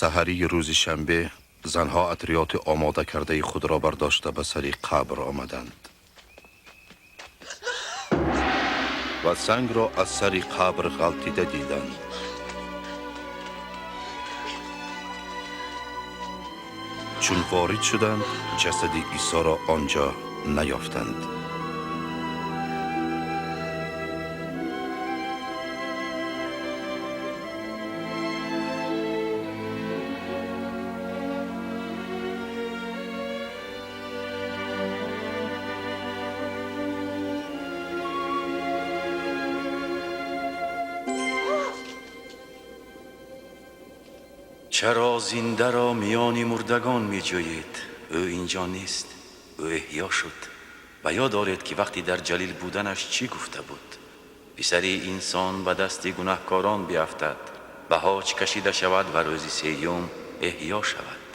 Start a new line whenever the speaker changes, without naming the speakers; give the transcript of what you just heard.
سحری روز شنبه زنها عطریات آماده کرده خود را برداشته به سر قبر آمدند و سنگ را از سر قبر غلطیده دیدند. چون وارد شدند جسد عیسی را آنجا نیافتند.
چرا زنده را میان مردگان می جویید؟ او اینجا نیست، او احیا شد. و یاد دارید که وقتی در جلیل بودنش چی گفته بود؟ پسری انسان به دست گناهکاران بیفتد، به حاج کشیده شود و روز سیوم احیا شود.